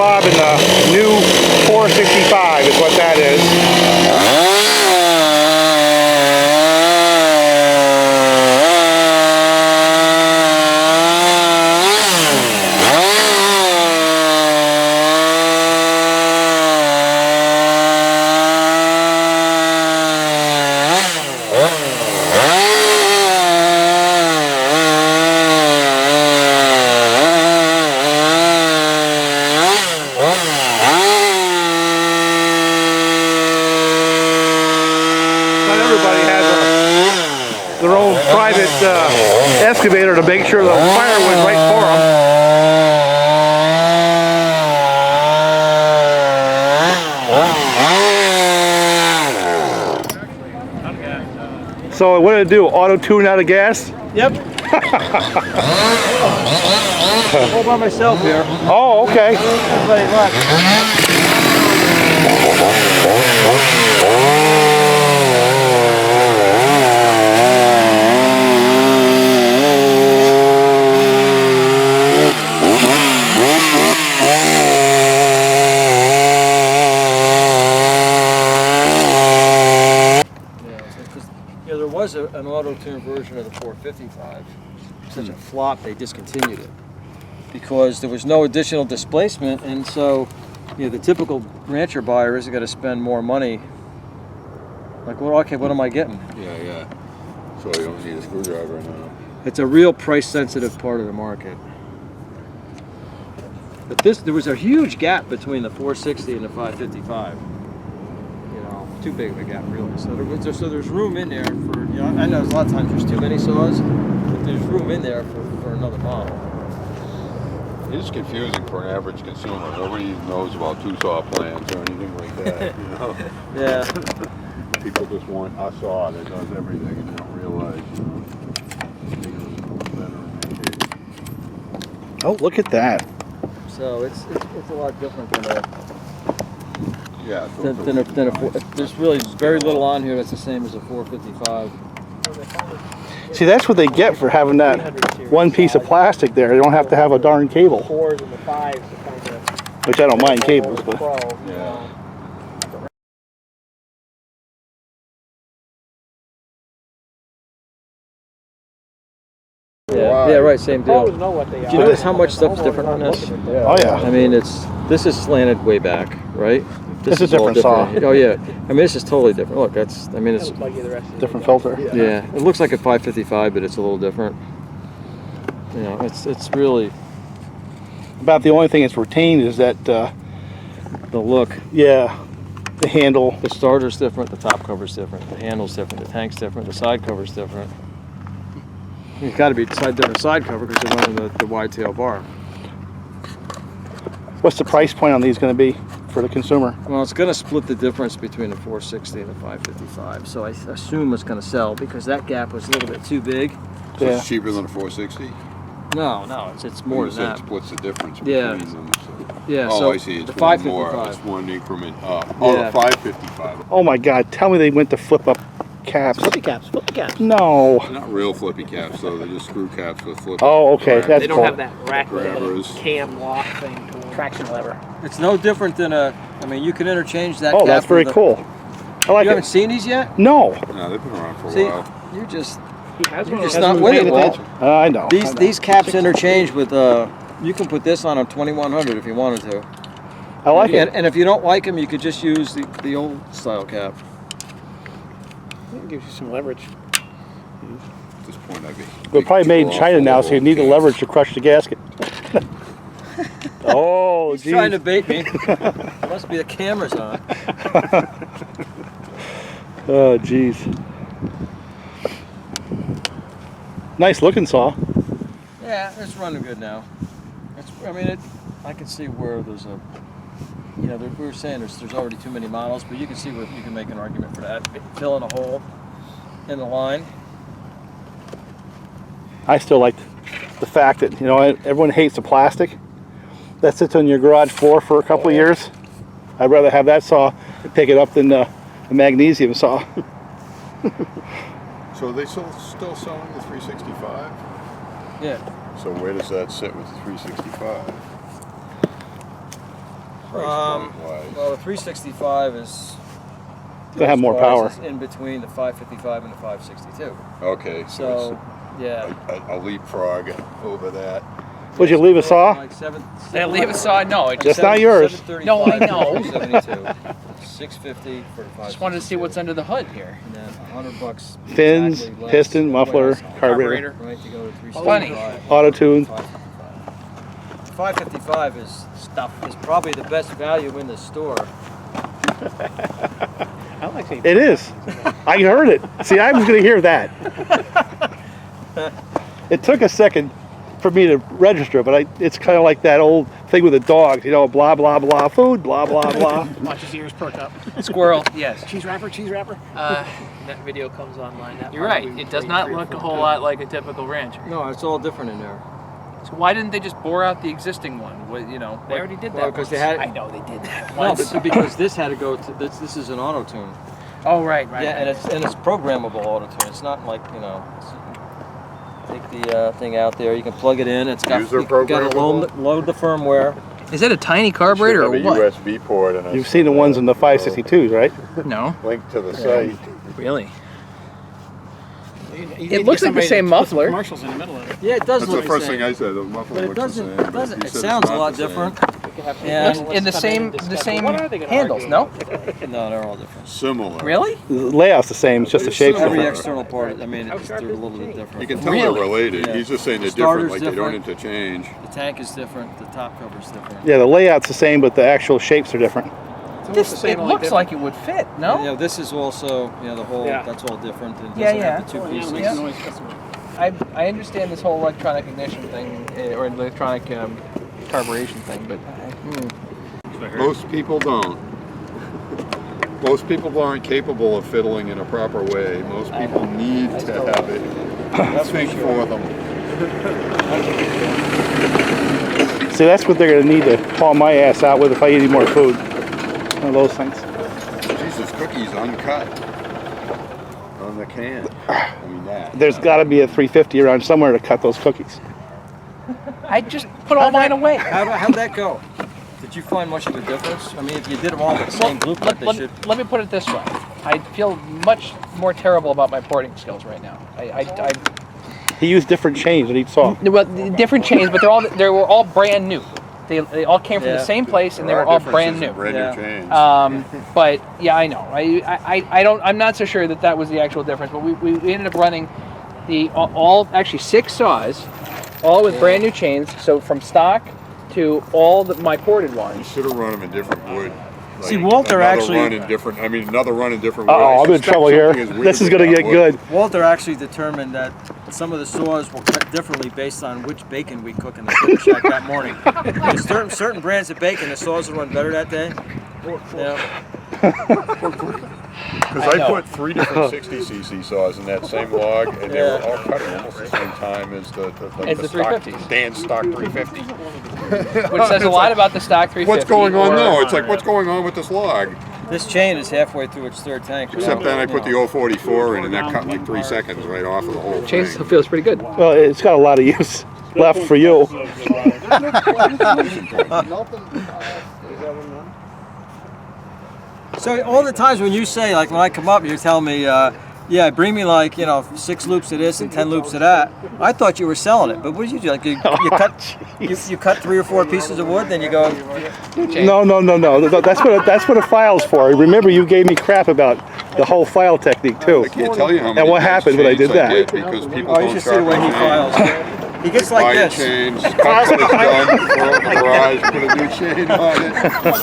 bob in the new 465 is what that is. Everybody has their own private excavator to make sure the firewood's right for them. So what did it do? Auto-tune out of gas? Yep. All by myself here. Oh, okay. Everybody left. Yeah, there was an auto-tune version of the 455. Such a flop, they discontinued it because there was no additional displacement, and so the typical rancher buyer isn't going to spend more money. Like, well, okay, what am I getting? Yeah. So you don't need a screwdriver now. It's a real price-sensitive part of the market. But there was a huge gap between the 460 and the 555. Too big of a gap, really. So there's room in there for, I know a lot of times there's too many saws, but there's room in there for another model. It is confusing for an average consumer. Nobody knows about two-saw plans or anything like that, Yeah. People just want a saw that does everything and they don't realize, Oh, look at that. So it's a lot different than a... Yeah. There's really very little on here that's the same as a 455. See, that's what they get for having that one piece of plastic there. You don't have to have a darn cable. Fours and the fives are kind of... Which I don't mind cables, but... Yeah. Yeah, right, same deal. Always know what they are. Do you notice how much stuff's different on this? Oh yeah. I mean, this is slanted way back, right? This is a all different saw. Oh yeah. I mean, this is totally different. Look, it's Different filter. yeah. It looks like a 555, but it's a little different. It's really About the only thing it's retained is that, the look. yeah, the handle. The starter's different. The top cover's different. The handle's different. The tank's different. The side cover's different. It's got to be different side cover because they're running the wide tail bar. What's the price point on these going to be for the consumer? Well, it's going to split the difference between the 460 and the 555. So I assume it's going to sell because that gap was a little bit too big. So it's cheaper than a 460? No, it's more than that. It splits the difference between them. So. Yeah. Oh, So I see. It's the one 555. more. It's one increment up. Yeah. Oh, the 555. Oh my God! Tell me they went to flip up caps. Flippy caps, flippy caps. No. Not real flippy caps, though. They're just screw caps with flip. Oh, okay. That's They don't cool. have that rack Grabbers. cam lock thing to them. Traction lever. It's no different than I mean, you can interchange that. Oh, cap that's very with cool. I like You haven't it. seen these yet? No. No, they've been around for a See, while. you're just He has You're one. just Has not one with paying it, Walt. attention. I know. I know. these caps interchange with you can put this on a 2100 if you wanted to. I like it. And if you don't like them, you could just use the old style cap. It gives you some leverage. At this point, I'd be. We're probably made in China now, so you need the leverage to crush the gasket. Oh, He's geez. trying to bait me. Must be the cameras on. Oh, geez. Nice looking saw. Yeah, it's running good now. I can see where there's a, we were saying there's already too many models, but you can see where you can make an argument for that. Filling a hole in the line. I still like the fact that, everyone hates the plastic that sits on your garage floor for a couple of years. I'd rather have that saw and pick it up than the magnesium saw. So are they still selling the 365? Yeah. So where does that sit with the 365? point wise? Well, the 365 is They have more power. is in between the 555 and the 562. Okay, So, yeah. a leapfrog over that. Would you leave a saw? Like That leave a saw? No, it That's just. not yours. No, I know. 72, 650 for the 562. Just wanted to see what's under the hood here. And then $100 Fins, exactly less piston, than muffler, what else. carburetor, Right to go to 365. Funny. AutoTune. 555. 555 is probably the best value in the store. I like seeing. It is. I heard it. See, I was going to hear that. It took a second for me to register, but it's kind of like that old thing with the dogs, you know, blah, blah, blah, food, blah, blah, blah. Watch his ears perk up. Squirrel, yes. Cheese wrapper, cheese wrapper. That video comes online. That You're right. probably It does three- not three or look a four whole times. lot like a typical rancher. No, it's all different in there. So why didn't they just bore out the existing one? You know, they already did that. Well, 'cause they once. had- I know they did that No, once. but because this had to go to this is an AutoTune. Oh right. Yeah, and it's programmable AutoTune. It's not like, you know, take the thing out there. You can plug it in. It's got User you got to programmable? load the firmware. Is that a tiny carburetor or Should have what? a USB port and You've seen the ones in the 562s, right? No, link to the site. really. It looks like the same muffler. Commercials in the middle of it. Yeah, it does That's look the first same. thing I said. The muffler But it looks doesn't. the same. It doesn't. He It said sounds it's a not lot the same. different. And In the same handles, no? no, they're all different. Similar. Really? The layout's the same, it's just the shape's Every different. external part. I mean, they're a little bit different. You can tell Really? they're related. Yeah. He's just saying they're Starter's different, like they don't different. interchange. The tank is different. The top cover's different. Yeah, the layout's the same, but the actual shapes are different. This, it looks like it would fit, no? You know, this is also, you know, the whole. Yeah. That's all different. It Yeah, doesn't have the two Yeah, it pieces. makes a noise. I understand this whole electronic ignition thing, or electronic carburation thing, but Most people don't. Most people aren't capable of fiddling in a proper way. Most people need to have it think for them. See, that's what they're going to need to haul my ass out with if I eat any more food. One of those things. Jesus, cookies uncut on the can. I mean that. There's got to be a 350 around somewhere to cut those cookies. I just put all mine away. How'd that go? Did you find much of a difference? I mean, if you did them all with the same blueprint, they should. Let me put it this way. I feel much more terrible about my porting skills right now. He used different chains in each saw. Well, the different chains, but they were all brand new. They all came from the Yeah. same place, and they There were are all brand differences new. in brand new Yeah. chains. But yeah, I know. I don't. I'm not so sure that was the actual difference. But we ended up running actually 6 saws, all with brand new chains. So from stock to all my ported You ones. should have run them in different wood. See, Walter another actually- Run in different, I mean, another run in different wood. Uh-oh, I I'm in suspect trouble here. something weird This is going to about get wood. good. Walter actually determined that some of the saws were cut differently based on which bacon we cook in the cook shack that morning. There's certain brands of bacon, the saws will run better that day. Yeah. Because I put 3 different 60cc saws in that same log, and they were all cut at almost the same time as the stock, 350s. Dan's stock 350. Which says a lot about the stock 350. What's going on or- now? It's like, what's going on with this log? This chain is halfway through its third tank. Except then I put the 044 in, and that cut like 3 seconds right off of the whole Chain thing. still feels pretty good. Well, it's got a lot of use left for you. So all the times when you say, like when I come up, you tell me, yeah, bring me like, 6 loops of this and 10 loops of that. I thought you were selling it, but what did you do? Like you cut 3 or 4 pieces of wood, then you go. No. That's what a file's for. Remember, you gave me crap about the whole file technique too. I can't tell you how many And what happened when I did chains that? did because people Oh, you don't should see the way he sharpen files. He gets like buy this. chains, cut what it's done, throw it in the garage, put a new chain on it,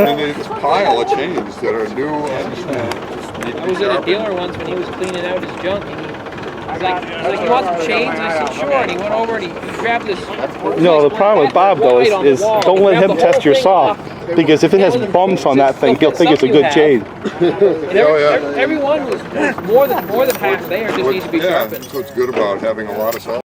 and it's a pile of chains that are new. I was at a dealer once when he was cleaning out his junk, and he's like, you want some chains? And I said, sure. And he went over and he grabbed this. No, the problem with Bob though is don't let him test your saw, because if it has bumps on that thing, he'll think it's a good chain. And everyone was more than half there, just needs to be Yeah, sharpened. that's what's good about having a lot of stuff.